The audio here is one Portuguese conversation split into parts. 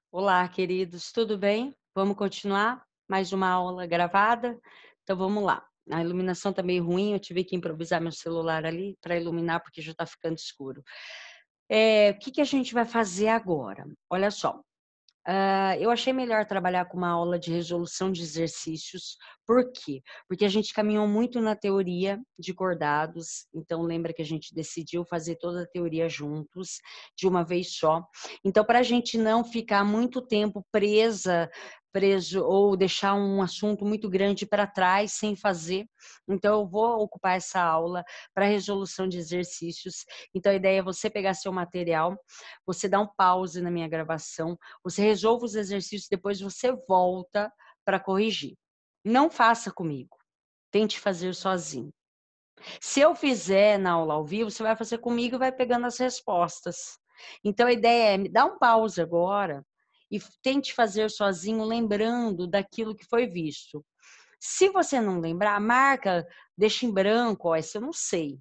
Olá, queridos, tudo bem? Vamos continuar? Mais uma aula gravada? Então vamos lá. A iluminação tá meio ruim, eu tive que improvisar meu celular ali para iluminar, porque já está ficando escuro. O que que a gente vai fazer agora? Olha só, eu achei melhor trabalhar com uma aula de resolução de exercícios. Por quê? Porque a gente caminhou muito na teoria de cordados, então lembra que a gente decidiu fazer toda a teoria juntos, de uma vez só. Então, para a gente não ficar muito tempo preso ou deixar um assunto muito grande para trás sem fazer, então eu vou ocupar essa aula para resolução de exercícios. Então a ideia é você pegar seu material, você dar um pause na minha gravação, você resolve os exercícios, depois você volta para corrigir. Não faça comigo, tente fazer sozinho. Se eu fizer na aula ao vivo, você vai fazer comigo e vai pegando as respostas. Então a ideia é me dar um pause agora e tente fazer sozinho, lembrando daquilo que foi visto. Se você não lembrar, marca, deixa em branco, ó, esse eu não sei,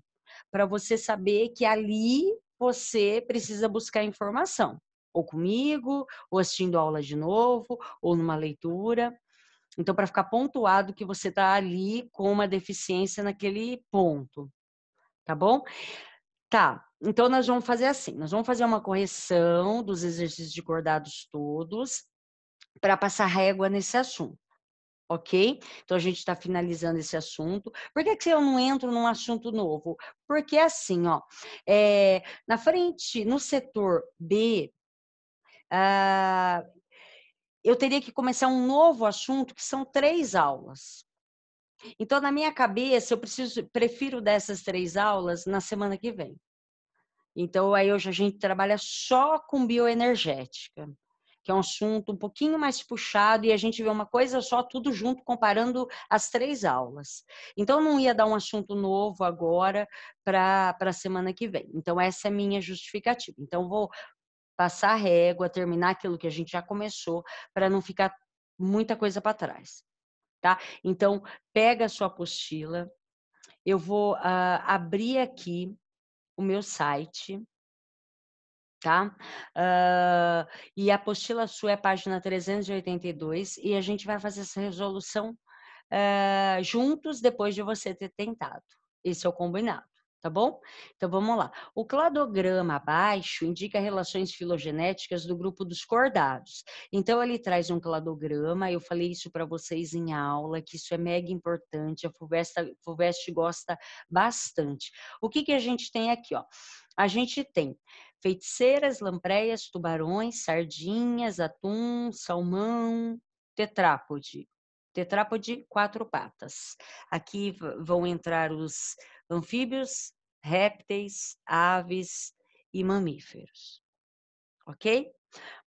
para você saber que ali você precisa buscar informação, ou comigo, ou assistindo aula de novo, ou numa leitura. Então, para ficar pontuado que você está ali com uma deficiência naquele ponto, tá bom? Tá, então nós vamos fazer assim, nós vamos fazer uma correção dos exercícios de cordados todos, para passar régua nesse assunto. Ok? Então a gente está finalizando esse assunto. Por que que eu não entro num assunto novo? Porque assim, ó, na frente, no setor B, ah, eu teria que começar um novo assunto, que são 3 aulas. Então, na minha cabeça, prefiro dessas 3 aulas na semana que vem. Então, aí hoje a gente trabalha só com bioenergética, que é um assunto um pouquinho mais puxado e a gente vê uma coisa só, tudo junto, comparando as 3 aulas. Então, não ia dar um assunto novo agora para a semana que vem. Então, essa é a minha justificativa. Então, vou passar a régua, terminar aquilo que a gente já começou, para não ficar muita coisa para trás, tá? Então, pega a sua apostila, eu vou abrir aqui o meu site, tá? E a apostila sua é a página 382 e a gente vai fazer essa resolução juntos depois de você ter tentado. Esse é o combinado, tá bom? Então vamos lá. O cladograma abaixo indica relações filogenéticas do grupo dos cordados. Então ele traz um cladograma, eu falei isso para vocês em aula, que isso é mega importante, a FUVEST gosta bastante. O que que a gente tem aqui, ó? A gente tem feiticeiras, lampreias, tubarões, sardinhas, atum, salmão, tetrápode. Tetrápode, 4 patas. Aqui vão entrar os anfíbios, répteis, aves e mamíferos. Ok?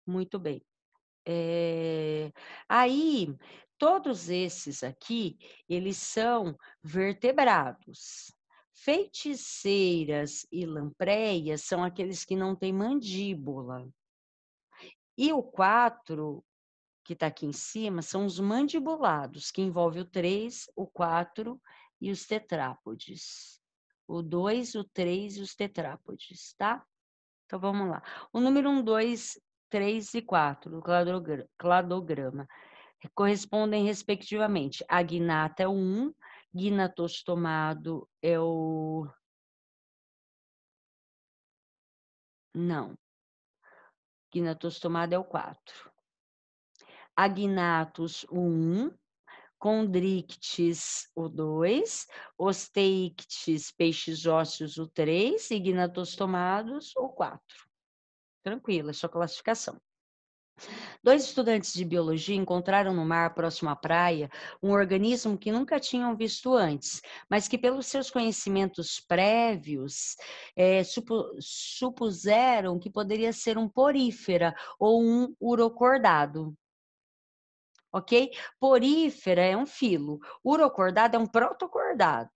Muito bem. Aí, todos esses aqui, eles são vertebrados. Feiticeiras e lampreias são aqueles que não têm mandíbula. E o 4 que está aqui em cima, são os mandibulados, que envolve o 3, o 4 e os tetrápodes. O 2, o 3 e os tetrápodes, tá? Então, vamos lá. O número 1, 2, 3 e 4 do cladograma correspondem, respectivamente, a gnata é o 1, gnatostomado é o... Não, gnatostomado é o 4. Agnatus, o 1, Condrictis, o 2, Osteictis, peixes ósseos, o 3, e gnatostomados, o 4. Tranquilo, é sua classificação. 2 estudantes de biologia encontraram no mar, próximo à praia, um organismo que nunca tinham visto antes, mas que, pelos seus conhecimentos prévios, supuseram que poderia ser um porífera ou um urocordado. Ok? Porífera é um filo, urocordado é um protocordado,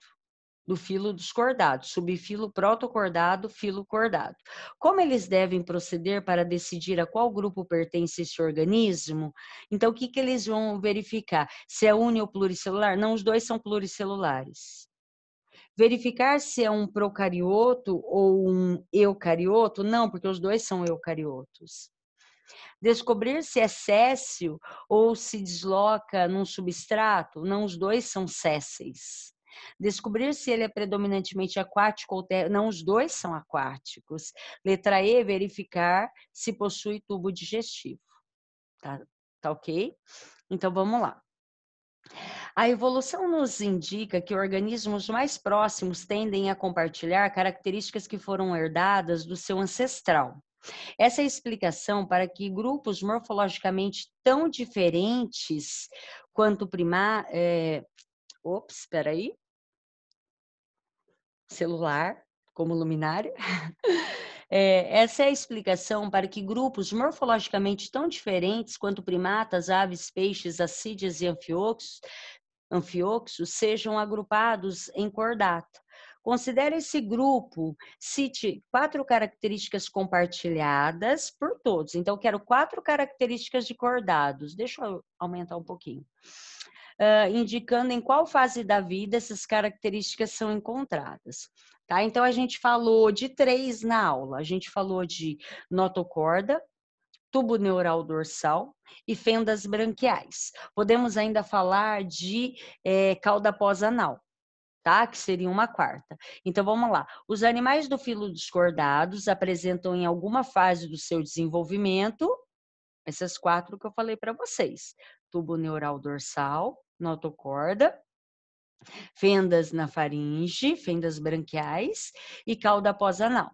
do filo dos cordados, subfilo protocordado, filo cordado. Como eles devem proceder para decidir a qual grupo pertence esse organismo? Então, o que que eles vão verificar? Se é uni ou pluricelular? Não, os dois são pluricelulares. Verificar se é um procarioto ou um eucarioto? Não, porque os dois são eucariotos. Descobrir se é séssil ou se desloca num substrato? Não, os dois são sésseis. Descobrir se ele é predominantemente aquático ou terrestre? Não, os dois são aquáticos. Letra E, verificar se possui tubo digestivo. Tá ok? Então, vamos lá. A evolução nos indica que organismos mais próximos tendem a compartilhar características que foram herdadas do seu ancestral. Essa é a explicação para que grupos morfologicamente tão diferentes quanto espera aí. Celular, como luminária. Essa é a explicação para que grupos morfologicamente tão diferentes quanto primatas, aves, peixes, assídeas e anfíoxos sejam agrupados em cordata. Considere esse grupo, cite 4 características compartilhadas por todos. Então, eu quero 4 características de cordados. Deixa eu aumentar um pouquinho. Indicando em qual fase da vida essas características são encontradas. Tá? Então, a gente falou de 3 na aula. A gente falou de notocorda, tubo neural dorsal e fendas branquiais. Podemos ainda falar de cauda pós-anal, tá? Que seria uma quarta. Então, vamos lá. Os animais do filo dos cordados apresentam em alguma fase do seu desenvolvimento essas 4 que eu falei para vocês. Tubo neural dorsal, notocorda, fendas na faringe, fendas branquiais e cauda pós-anal.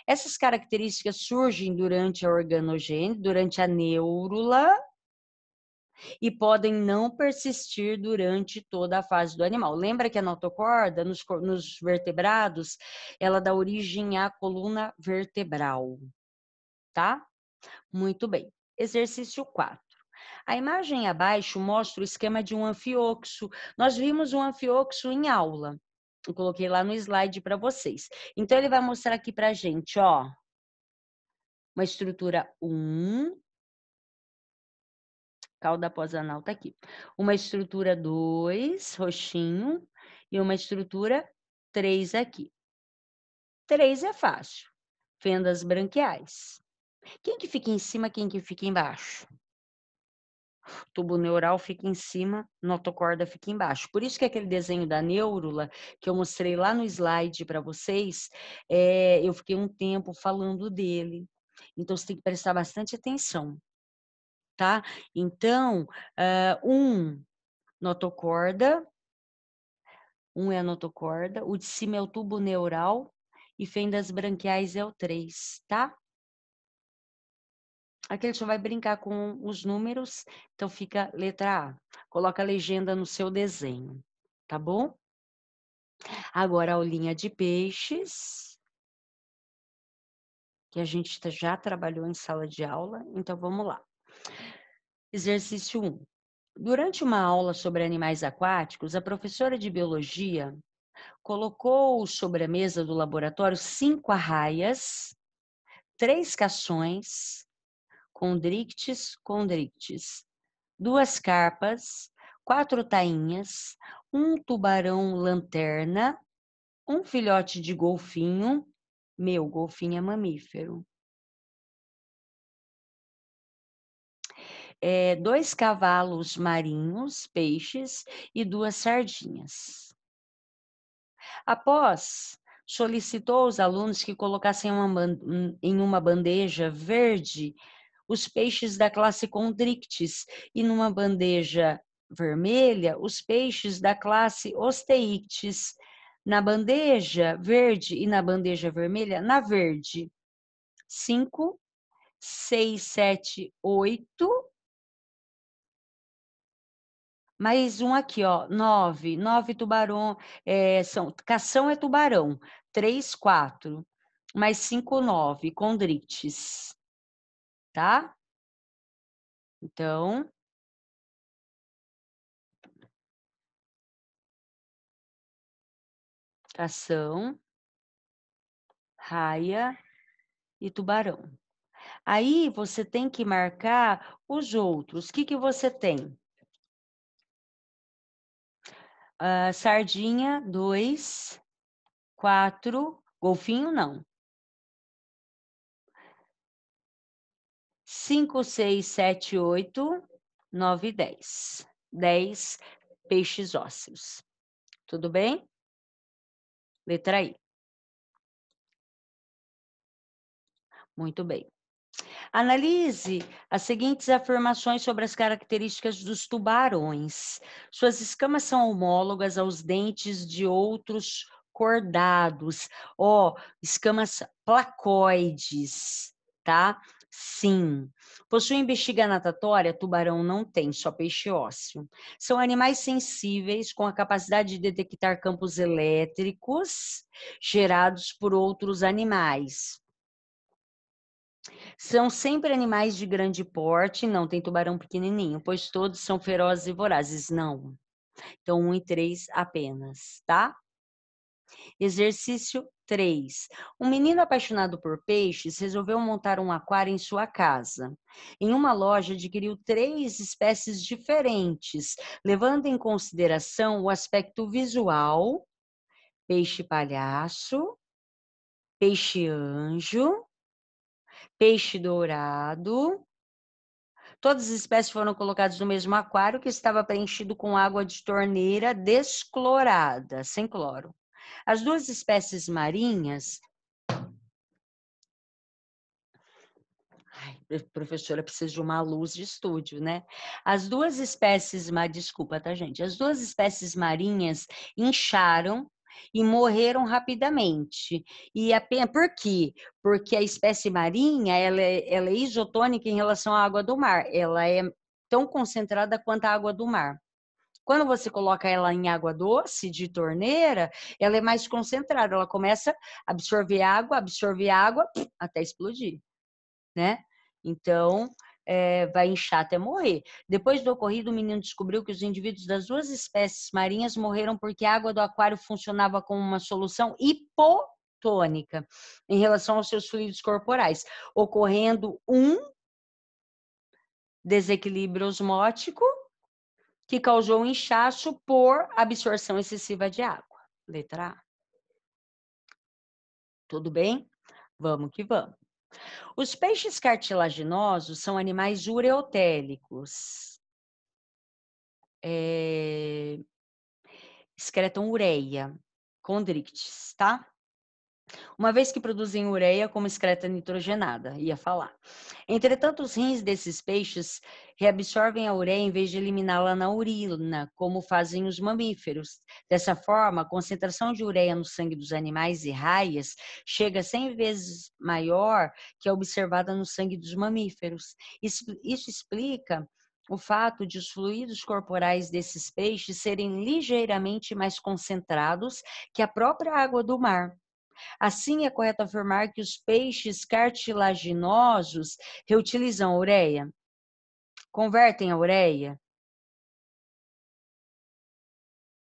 Essas características surgem durante a organogênese, durante a neurula, e podem não persistir durante toda a fase do animal. Lembra que a notocorda, nos vertebrados, ela dá origem à coluna vertebral, tá? Muito bem. Exercício 4. A imagem abaixo mostra o esquema de um anfíoxo. Nós vimos um anfíoxo em aula. Eu coloquei lá no slide para vocês. Então, ele vai mostrar aqui para a gente, ó, uma estrutura 1, cauda pós-anal tá aqui. Uma estrutura 2, roxinho, e uma estrutura 3 aqui. 3 é fácil. Fendas branquiais. Quem que fica em cima, quem que fica embaixo? Tubo neural fica em cima, notocorda fica embaixo. Por isso que aquele desenho da neurula, que eu mostrei lá no slide para vocês, eu fiquei um tempo falando dele. Então, você tem que prestar bastante atenção, tá? Então, notocorda, é a notocorda, o de cima é o tubo neural e fendas branquiais é o 3, tá? Aqui ele só vai brincar com os números, então fica letra A. Coloca a legenda no seu desenho, tá bom? Agora a aulinha de peixes, que a gente já trabalhou em sala de aula, então vamos lá. Exercício 1. Durante uma aula sobre animais aquáticos, a professora de biologia colocou sobre a mesa do laboratório 5 arraias, 3 cações, condrictis, 2 carpas, 4 tainhas, um tubarão-lanterna, um filhote de golfinho. Meu, golfinho é mamífero. 2 cavalos marinhos, peixes, e 2 sardinhas. Após, solicitou aos alunos que colocassem em uma bandeja verde os peixes da classe Condrictis e numa bandeja vermelha os peixes da classe Osteictis. Na bandeja verde e na bandeja vermelha, na verde, 5, 6, 7, 8. Mais um aqui, ó, 9. 9 tubarão, cação é tubarão. 3, 4. Mais 5, 9, condrites. Tá? Então, cação, raia e tubarão. Aí, você tem que marcar os outros. O que que você tem? Sardinha, 2, 4, golfinho não. 5, 6, 7, 8, 9, 10. 10 peixes ósseos. Tudo bem? Letra I. Muito bem. Analise as seguintes afirmações sobre as características dos tubarões. Suas escamas são homólogas aos dentes de outros cordados. Ó, escamas placoides, tá? Sim. Possuem bexiga natatória? Tubarão não tem, só peixe ósseo. São animais sensíveis com a capacidade de detectar campos elétricos gerados por outros animais. São sempre animais de grande porte, não tem tubarão pequenininho, pois todos são ferozes e vorazes. Não. Então, 1 e 3 apenas, tá? Exercício 3. Um menino apaixonado por peixes resolveu montar um aquário em sua casa. Em uma loja, adquiriu 3 espécies diferentes, levando em consideração o aspecto visual, peixe palhaço, peixe anjo, peixe dourado. Todas as espécies foram colocadas no mesmo aquário que estava preenchido com água de torneira desclorada, sem cloro. As 2 espécies marinhas. Ai, professora, precisa de uma luz de estúdio, né? As 2 espécies, desculpa, tá, gente? As 2 espécies marinhas incharam e morreram rapidamente. E apenas por quê? Porque a espécie marinha, ela é isotônica em relação à água do mar. Ela é tão concentrada quanto a água do mar. Quando você coloca ela em água doce, de torneira, ela é mais concentrada. Ela começa a absorver água, até explodir, né? Então, vai inchar até morrer. Depois do ocorrido, o menino descobriu que os indivíduos das 2 espécies marinhas morreram porque a água do aquário funcionava como uma solução hipotônica em relação aos seus fluidos corporais, ocorrendo um desequilíbrio osmótico que causou um inchaço por absorção excessiva de água. Letra A. Tudo bem? Vamos que vamos. Os peixes cartilaginosos são animais ureotélicos. Excretam ureia, condrictes, tá? Uma vez que produzem ureia como excreta nitrogenada, ia falar. Entretanto, os rins desses peixes reabsorvem a ureia em vez de eliminá-la na urina, como fazem os mamíferos. Dessa forma, a concentração de ureia no sangue dos animais e raias chega a 100 vezes maior que a observada no sangue dos mamíferos. Isso explica o fato de os fluidos corporais desses peixes serem ligeiramente mais concentrados que a própria água do mar. Assim, é correto afirmar que os peixes cartilaginosos reutilizam a ureia? Convertem a ureia?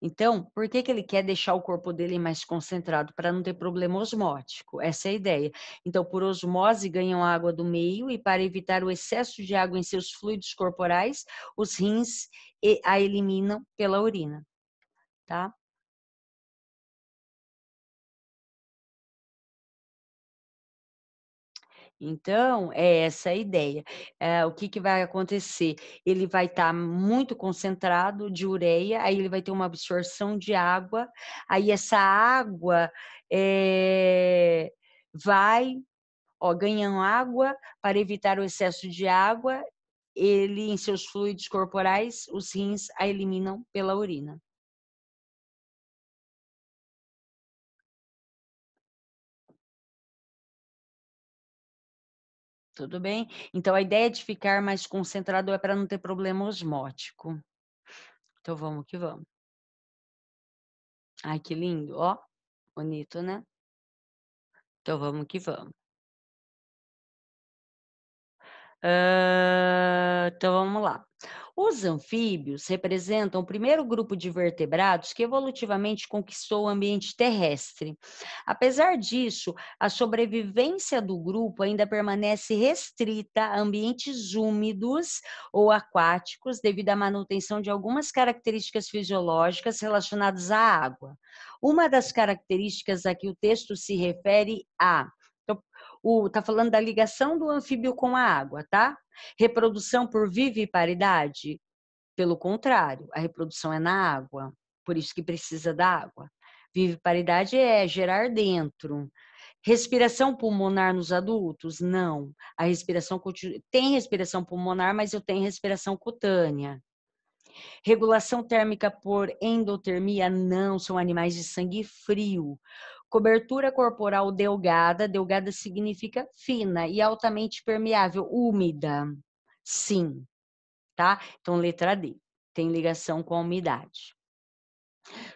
Então, por que ele quer deixar o corpo dele mais concentrado? Para não ter problema osmótico. Essa é a ideia. Então, por osmose, ganham água do meio e para evitar o excesso de água em seus fluidos corporais, os rins a eliminam pela urina, tá? Então, é essa a ideia. O que vai acontecer? Ele vai estar muito concentrado de ureia, aí ele vai ter uma absorção de água, aí essa água vai, ganhando água para evitar o excesso de água, ele, em seus fluidos corporais, os rins a eliminam pela urina. Tudo bem? Então, a ideia de ficar mais concentrado é para não ter problema osmótico. Então, vamos que vamos. Ai, que lindo, ó. Bonito, né? Então vamos que vamos. Então vamos lá. Os anfíbios representam o primeiro grupo de vertebrados que evolutivamente conquistou o ambiente terrestre. Apesar disso, a sobrevivência do grupo ainda permanece restrita a ambientes úmidos ou aquáticos devido à manutenção de algumas características fisiológicas relacionadas à água. Uma das características a que o texto se refere a Tá falando da ligação do anfíbio com a água, tá? Reprodução por viviparidade? Pelo contrário, a reprodução é na água, por isso que precisa da água. Viviparidade é gerar dentro. Respiração pulmonar nos adultos? Não. A respiração tem respiração pulmonar, mas eu tenho respiração cutânea. Regulação térmica por endotermia? Não, são animais de sangue frio. Cobertura corporal delgada, delgada significa fina e altamente permeável, úmida. Sim, tá? Então, letra D, tem ligação com a umidade.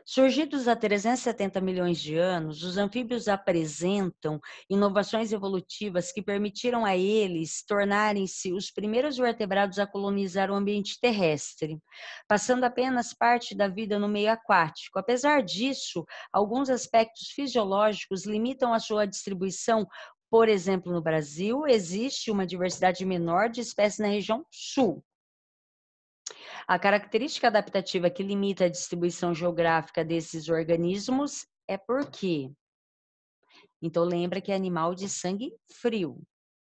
Surgidos há 370 milhões de anos, os anfíbios apresentam inovações evolutivas que permitiram a eles tornarem-se os primeiros vertebrados a colonizar o ambiente terrestre, passando apenas parte da vida no meio aquático. Apesar disso, alguns aspectos fisiológicos limitam a sua distribuição. Por exemplo, no Brasil, existe uma diversidade menor de espécies na região sul. A característica adaptativa que limita a distribuição geográfica desses organismos é porque. Então, lembra que é animal de sangue frio.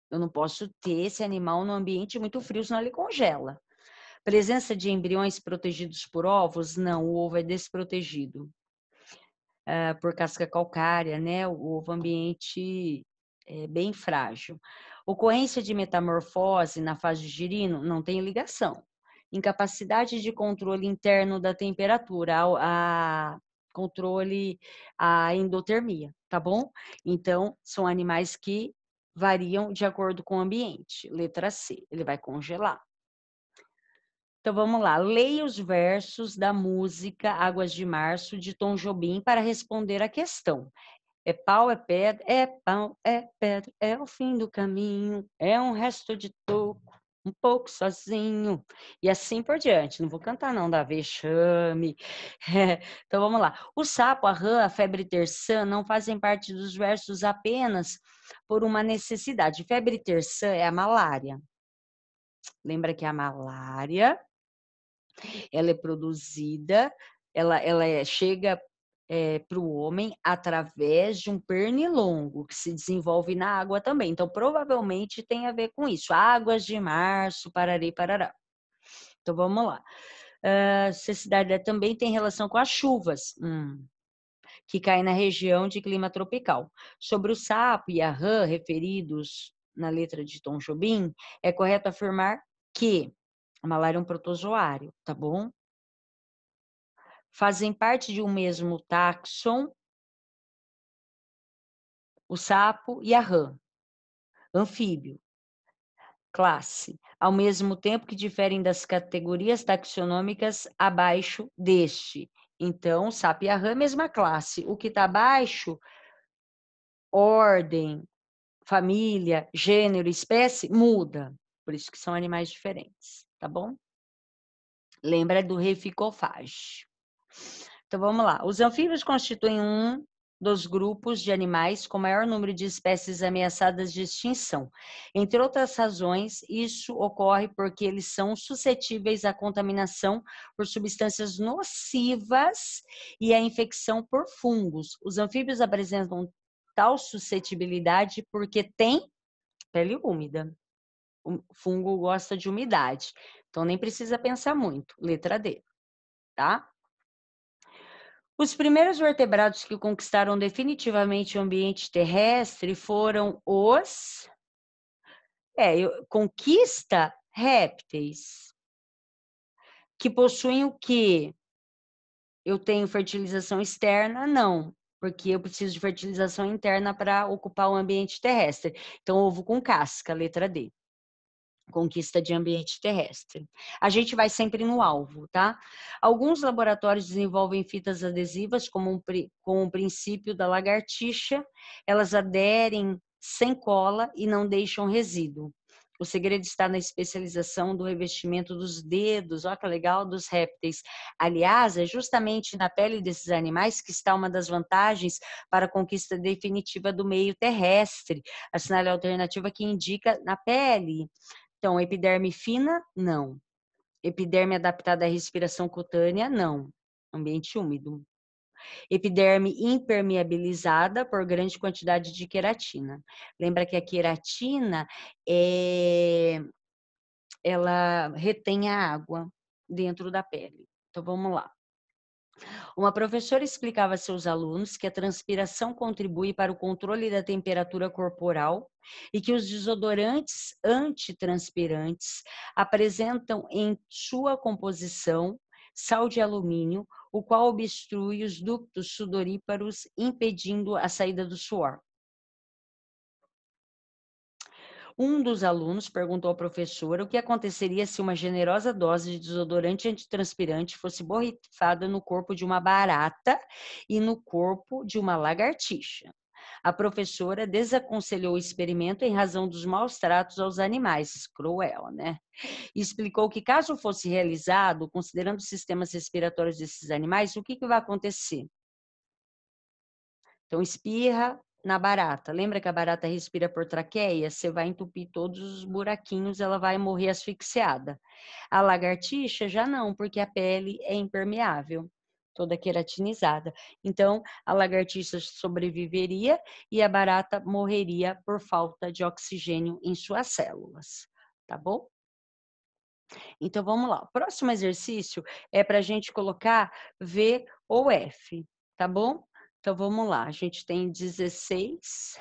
Eu não posso ter esse animal num ambiente muito frio, senão ele congela. Presença de embriões protegidos por ovos? Não, o ovo é desprotegido. Por casca calcária, né? O ovo ambiente é bem frágil. Ocorrência de metamorfose na fase de girino? Não tem ligação. Incapacidade de controle interno da temperatura, controle a endotermia, tá bom? Então, são animais que variam de acordo com o ambiente. Letra C, ele vai congelar. Então, vamos lá. Leia os versos da música Águas de Março, de Tom Jobim, para responder a questão. É pau, é pedra, é pau, é pedra, é o fim do caminho, é um resto de toco, um pouco sozinho, e assim por diante. Não vou cantar não, dá vexame. Então vamos lá. O sapo, a rã, a febre terçã não fazem parte dos versos apenas por uma necessidade. Febre terçã é a malária. Lembra que a malária, ela é produzida, chega para o homem através de um pernilongo que se desenvolve na água também. Então, provavelmente tem a ver com isso. Águas de março, parari, parará. Então, vamos lá. Cessidade também tem relação com as chuvas, que caem na região de clima tropical. Sobre o sapo e a rã, referidos na letra de Tom Jobim, é correto afirmar que a malária é um protozoário, tá bom? Fazem parte de um mesmo táxon o sapo e a rã, anfíbio, classe, ao mesmo tempo que diferem das categorias taxonômicas abaixo deste. Então, o sapo e a rã, mesma classe. O que está abaixo, ordem, família, gênero, espécie, muda. Por isso que são animais diferentes, tá bom? Lembra do reficofage. Então, vamos lá. Os anfíbios constituem um dos grupos de animais com maior número de espécies ameaçadas de extinção. Entre outras razões, isso ocorre porque eles são suscetíveis à contaminação por substâncias nocivas e à infecção por fungos. Os anfíbios apresentam tal suscetibilidade porque têm pele úmida. O fungo gosta de umidade, então nem precisa pensar muito. Letra D, tá? Os primeiros vertebrados que conquistaram definitivamente o ambiente terrestre foram os... conquista répteis, que possuem o quê? Eu tenho fertilização externa? Não, porque eu preciso de fertilização interna para ocupar o ambiente terrestre. Então, ovo com casca, letra D. Conquista de ambiente terrestre. A gente vai sempre no alvo, tá? Alguns laboratórios desenvolvem fitas adesivas com o princípio da lagartixa, elas aderem sem cola e não deixam resíduo. O segredo está na especialização do revestimento dos dedos, olha que legal, dos répteis. Aliás, é justamente na pele desses animais que está uma das vantagens para a conquista definitiva do meio terrestre. A sinalha alternativa que indica na pele. Então, epiderme fina, não. Epiderme adaptada à respiração cutânea, não. Ambiente úmido. Epiderme impermeabilizada por grande quantidade de queratina. Lembra que a queratina ela retém a água dentro da pele. Então, vamos lá. Uma professora explicava a seus alunos que a transpiração contribui para o controle da temperatura corporal e que os desodorantes antitranspirantes apresentam em sua composição sal de alumínio, o qual obstrui os ductos sudoríparos, impedindo a saída do suor. Um dos alunos perguntou à professora o que aconteceria se uma generosa dose de desodorante antitranspirante fosse borrifada no corpo de uma barata e no corpo de uma lagartixa. A professora desaconselhou o experimento em razão dos maus tratos aos animais, cruel, né? E explicou que caso fosse realizado, considerando os sistemas respiratórios desses animais, o que vai acontecer? Então, espirra na barata. Lembra que a barata respira por traqueia? Você vai entupir todos os buraquinhos, ela vai morrer asfixiada. A lagartixa já não, porque a pele é impermeável, toda queratinizada. Então, a lagartixa sobreviveria e a barata morreria por falta de oxigênio em suas células. Tá bom? Então, vamos lá. O próximo exercício é para a gente colocar V ou F, tá bom? Então, vamos lá. A gente tem 16.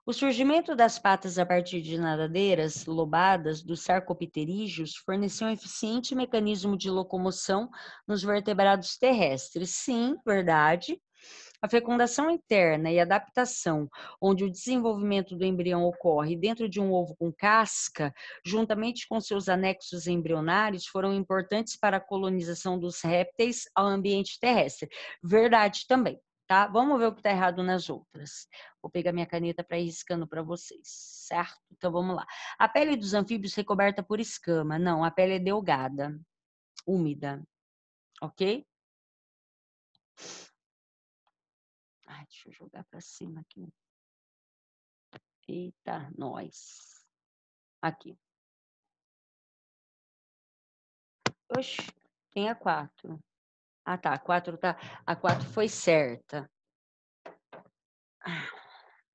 O surgimento das patas a partir de nadadeiras lobadas dos sarcopterídeos forneceu um eficiente mecanismo de locomoção nos vertebrados terrestres. Sim, verdade. A fecundação interna e adaptação, onde o desenvolvimento do embrião ocorre dentro de um ovo com casca, juntamente com seus anexos embrionários, foram importantes para a colonização dos répteis ao ambiente terrestre. Verdade também, tá? Vamos ver o que está errado nas outras. Vou pegar minha caneta para ir riscando para vocês, certo? Então vamos lá. A pele dos anfíbios recoberta por escama. Não, a pele é delgada, úmida, ok? Ai, deixa eu jogar para cima aqui. Eita, nós. Aqui. Oxe, tem a 4. Ah, tá. A 4 foi certa.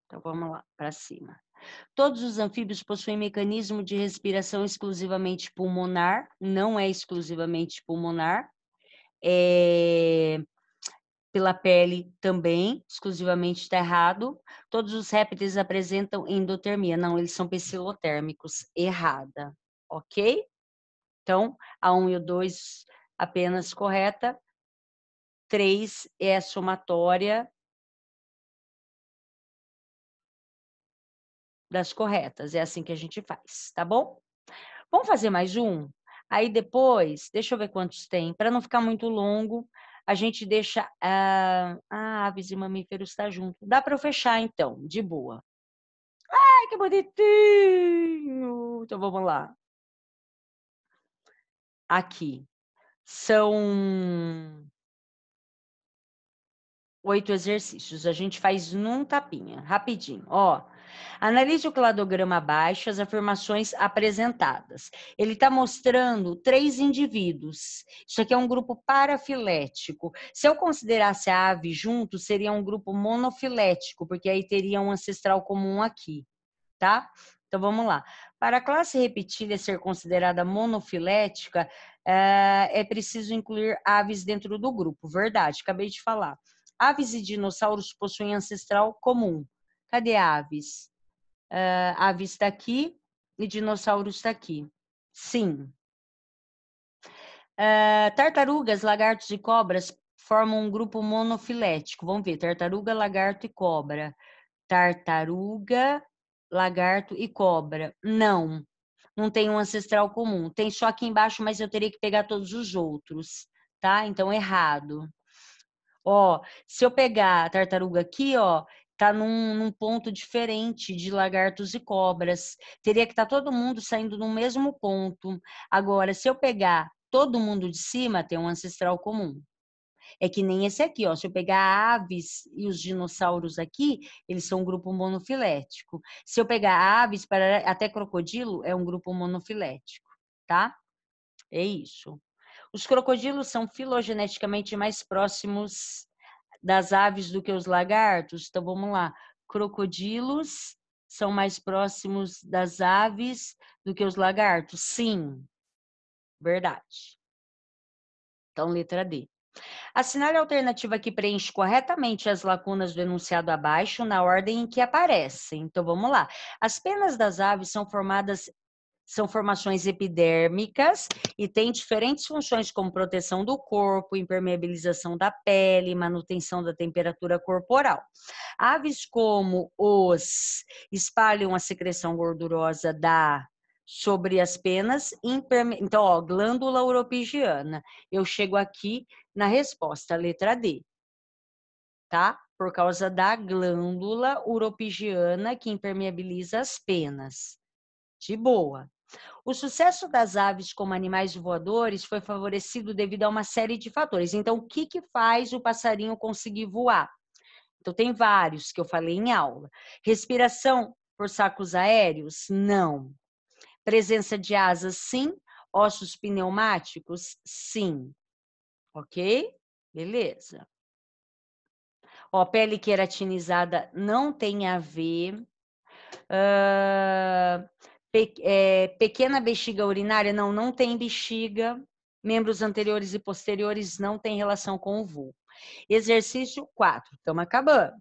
Então vamos lá, para cima. Todos os anfíbios possuem mecanismo de respiração exclusivamente pulmonar, não é exclusivamente pulmonar. Pela pele também, exclusivamente está errado. Todos os répteis apresentam endotermia, não, eles são psilotérmicos, errada, ok? Então, a 1 e o 2 apenas correta, 3 é a somatória das corretas, é assim que a gente faz, tá bom? Vamos fazer mais um? Aí depois, deixa eu ver quantos tem, para não ficar muito longo, a gente deixa aves e mamíferos tá junto. Dá para eu fechar então, de boa. Ai, que bonitinho! Então vamos lá. Aqui são 8 exercícios. A gente faz num tapinha, rapidinho. Ó, analise o cladograma abaixo, as afirmações apresentadas. Ele está mostrando 3 indivíduos. Isso aqui é um grupo parafilético. Se eu considerasse a ave junto, seria um grupo monofilético, porque aí teria um ancestral comum aqui, tá? Então vamos lá. Para a classe repetília ser considerada monofilética, é preciso incluir aves dentro do grupo. Verdade, acabei de falar. Aves e dinossauros possuem ancestral comum. Cadê aves? Aves está aqui e dinossauros está aqui. Sim. Tartarugas, lagartos e cobras formam um grupo monofilético. Vamos ver, tartaruga, lagarto e cobra. Tartaruga, lagarto e cobra. Não tem um ancestral comum. Tem só aqui embaixo, mas eu teria que pegar todos os outros, tá? Então, errado. Ó, se eu pegar a tartaruga aqui, ó, tá num ponto diferente de lagartos e cobras. Teria que estar todo mundo saindo no mesmo ponto. Agora, se eu pegar todo mundo de cima, tem um ancestral comum. É que nem esse aqui, ó. Se eu pegar aves e os dinossauros aqui, eles são um grupo monofilético. Se eu pegar aves para até crocodilo, é um grupo monofilético, tá? É isso. Os crocodilos são filogeneticamente mais próximos das aves do que os lagartos? Então, vamos lá. Crocodilos são mais próximos das aves do que os lagartos? Sim, verdade. Então, letra D. Assinale a alternativa que preenche corretamente as lacunas do enunciado abaixo na ordem em que aparecem. Então, vamos lá. As penas das aves são formações epidérmicas e têm diferentes funções como proteção do corpo, impermeabilização da pele, manutenção da temperatura corporal. Aves como os espalham a secreção gordurosa sobre as penas, então, ó, glândula uropigiana. Eu chego aqui na resposta, letra D, tá? Por causa da glândula uropigiana que impermeabiliza as penas. De boa. O sucesso das aves como animais voadores foi favorecido devido a uma série de fatores. Então, o que faz o passarinho conseguir voar? Então, tem vários que eu falei em aula. Respiração por sacos aéreos? Não. Presença de asas? Sim. Ossos pneumáticos? Sim. Ok? Beleza. Ó, pele queratinizada não tem a ver. Pequena bexiga urinária? Não, não tem bexiga. Membros anteriores e posteriores não tem relação com o vulvo. Exercício 4, estamos acabando.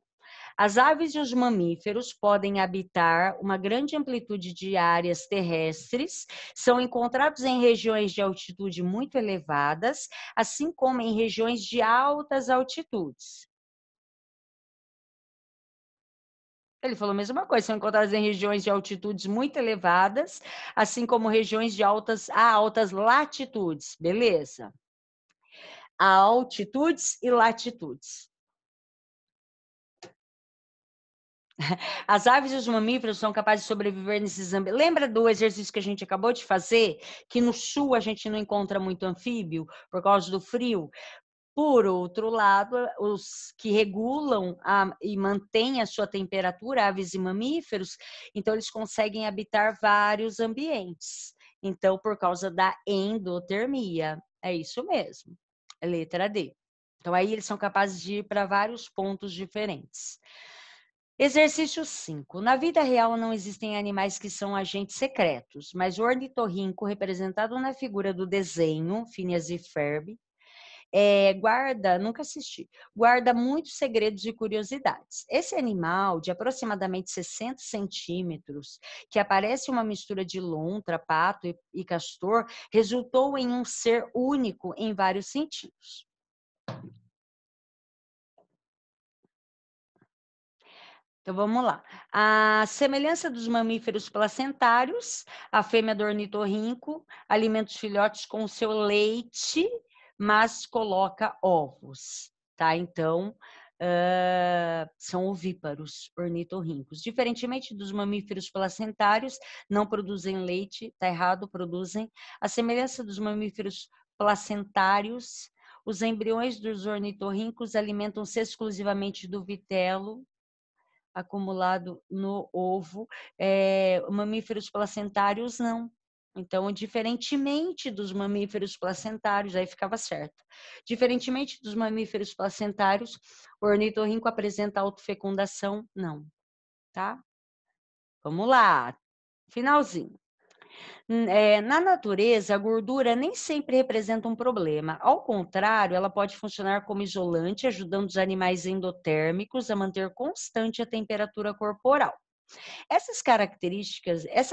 As aves e os mamíferos podem habitar uma grande amplitude de áreas terrestres, são encontrados em regiões de altitude muito elevadas, assim como em regiões de altas altitudes. Ele falou a mesma coisa, são encontradas em regiões de altitudes muito elevadas, assim como regiões de altas latitudes, beleza. Altitudes e latitudes. As aves e os mamíferos são capazes de sobreviver nesses ambientes. Lembra do exercício que a gente acabou de fazer? Que no sul a gente não encontra muito anfíbio por causa do frio? Por outro lado, os que regulam e mantêm a sua temperatura, aves e mamíferos, então eles conseguem habitar vários ambientes. Então, por causa da endotermia. É isso mesmo. É letra D. Então, aí eles são capazes de ir para vários pontos diferentes. Exercício 5. Na vida real não existem animais que são agentes secretos, mas o ornitorrinco, representado na figura do desenho, Phineas e Ferb, nunca assisti, guarda muitos segredos e curiosidades. Esse animal, de aproximadamente 60 centímetros, que aparece uma mistura de lontra, pato e castor, resultou em um ser único em vários sentidos. Então, vamos lá. A semelhança dos mamíferos placentários, a fêmea do ornitorrinco alimenta os filhotes com seu leite, mas coloca ovos, tá? Então, são ovíparos ornitorrincos. Diferentemente dos mamíferos placentários, não produzem leite, tá errado, produzem. A semelhança dos mamíferos placentários, os embriões dos ornitorrincos alimentam-se exclusivamente do vitelo acumulado no ovo, mamíferos placentários não. Então, diferentemente dos mamíferos placentários, aí ficava certo. Diferentemente dos mamíferos placentários, o ornitorrinco apresenta autofecundação? Não, tá? Vamos lá, finalzinho. Na natureza, a gordura nem sempre representa um problema. Ao contrário, ela pode funcionar como isolante, ajudando os animais endotérmicos a manter constante a temperatura corporal. Essa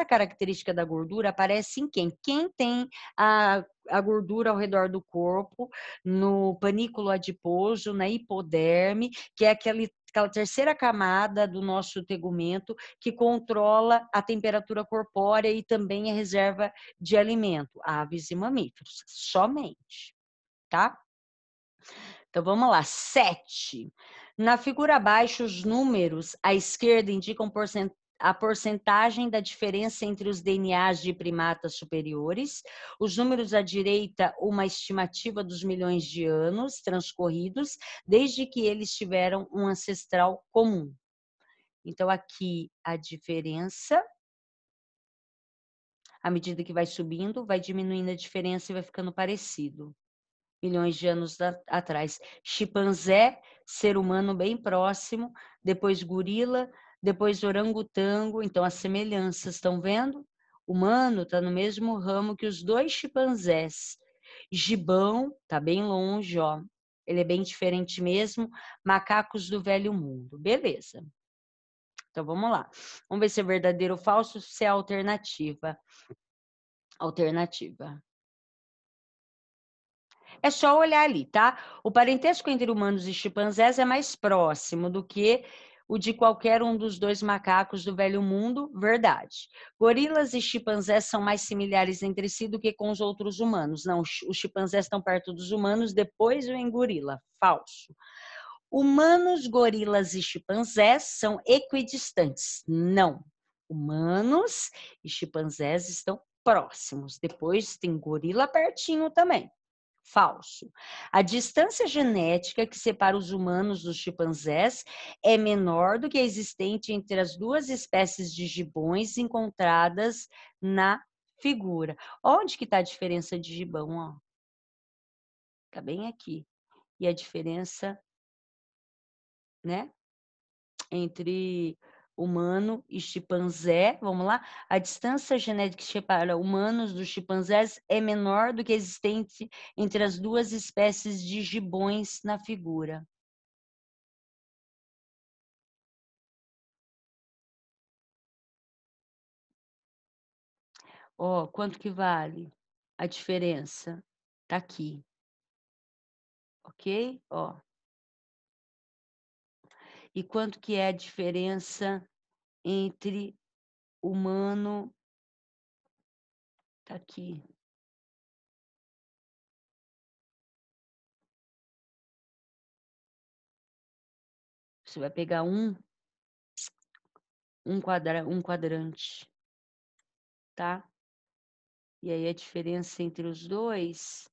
característica da gordura aparece em quem? Quem tem a gordura ao redor do corpo, no panículo adiposo, na hipoderme, que é aquela terceira camada do nosso tegumento que controla a temperatura corpórea e também a reserva de alimento, aves e mamíferos, somente, tá? Então vamos lá, 7. Na figura abaixo, os números à esquerda indicam a porcentagem da diferença entre os DNAs de primatas superiores, os números à direita, uma estimativa dos milhões de anos transcorridos desde que eles tiveram um ancestral comum. Então, aqui a diferença, à medida que vai subindo, vai diminuindo a diferença e vai ficando parecido. milhões de anos atrás. Chimpanzé, ser humano bem próximo, depois gorila, depois orangotango. Então, as semelhanças, estão vendo? Humano está no mesmo ramo que os dois chimpanzés. Gibão está bem longe, ó. Ele é bem diferente mesmo. Macacos do velho mundo. Beleza. Então, vamos lá. Vamos ver se é verdadeiro ou falso, se é alternativa. Alternativa. É só olhar ali, tá? O parentesco entre humanos e chimpanzés é mais próximo do que o de qualquer um dos dois macacos do velho mundo, verdade. Gorilas e chimpanzés são mais similares entre si do que com os outros humanos. Não, os chimpanzés estão perto dos humanos, depois vem gorila. Falso. Humanos, gorilas e chimpanzés são equidistantes. Não. Humanos e chimpanzés estão próximos. Depois tem gorila pertinho também. Falso. A distância genética que separa os humanos dos chimpanzés é menor do que a existente entre as duas espécies de gibões encontradas na figura. Onde que está a diferença de gibão? Ó? Tá bem aqui. E a diferença, né, entre humano e chimpanzé, vamos lá, a distância genética que separa humanos dos chimpanzés é menor do que a existente entre as duas espécies de gibões na figura. Ó, quanto que vale a diferença? Tá aqui, ok? Ó. E quanto que é a diferença entre humano? Tá aqui. Você vai pegar um quadrante, tá? E aí a diferença entre os dois,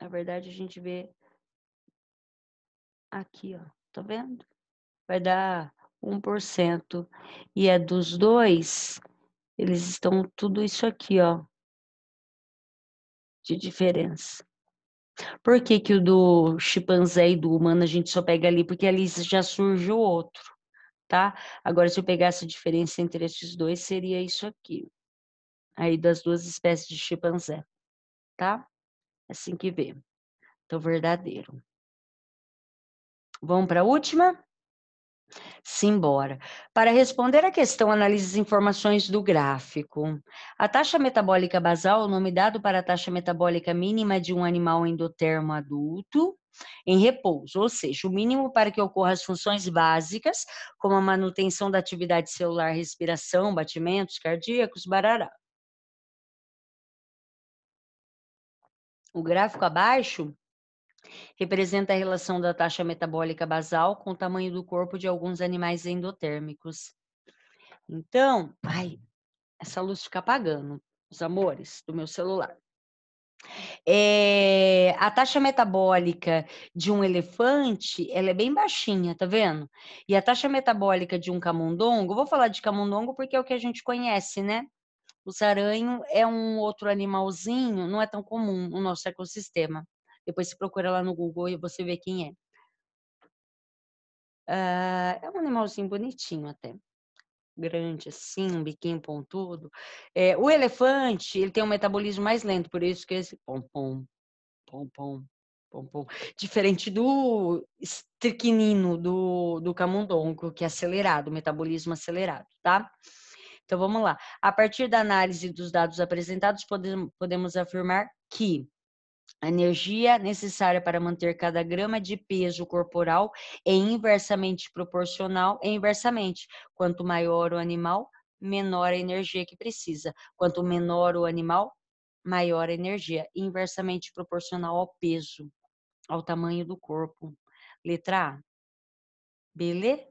na verdade a gente vê aqui, ó, tá vendo? Vai dar 1%. E é dos dois, eles estão tudo isso aqui, ó, de diferença. Por que que o do chimpanzé e do humano a gente só pega ali? Porque ali já surge o outro, tá? Agora, se eu pegasse a diferença entre esses dois, seria isso aqui. Aí, das duas espécies de chimpanzé, tá? Assim que vê. Então, verdadeiro. Vamos para a última? Simbora. Para responder à questão, analise as informações do gráfico. A taxa metabólica basal é o nome dado para a taxa metabólica mínima de um animal endotermo adulto em repouso, ou seja, o mínimo para que ocorram as funções básicas, como a manutenção da atividade celular, respiração, batimentos cardíacos, barará. O gráfico abaixo representa a relação da taxa metabólica basal com o tamanho do corpo de alguns animais endotérmicos. Então, ai, essa luz fica apagando, os amores, do meu celular. A taxa metabólica de um elefante, ela é bem baixinha, tá vendo? E a taxa metabólica de um camundongo, vou falar de camundongo porque é o que a gente conhece, né? O saranho é um outro animalzinho, não é tão comum no nosso ecossistema. Depois você procura lá no Google e você vê quem é. É um animalzinho bonitinho até. Grande assim, um biquinho pontudo. O elefante, ele tem um metabolismo mais lento, por isso que esse pom-pom, pom-pom, pom-pom. Diferente do estricnino, do camundongo, que é acelerado, metabolismo acelerado, tá? Então, vamos lá. A partir da análise dos dados apresentados, podemos afirmar que a energia necessária para manter cada grama de peso corporal é inversamente proporcional, quanto maior o animal, menor a energia que precisa. Quanto menor o animal, maior a energia, inversamente proporcional ao peso, ao tamanho do corpo. Letra A. Beleza?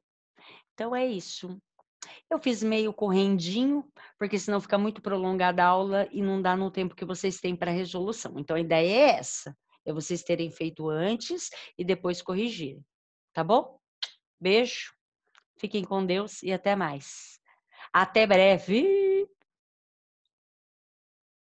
Então é isso. Eu fiz meio correndinho, porque senão fica muito prolongada a aula e não dá no tempo que vocês têm para resolução. Então, a ideia é essa, é vocês terem feito antes e depois corrigirem. Tá bom? Beijo, fiquem com Deus e até mais. Até breve!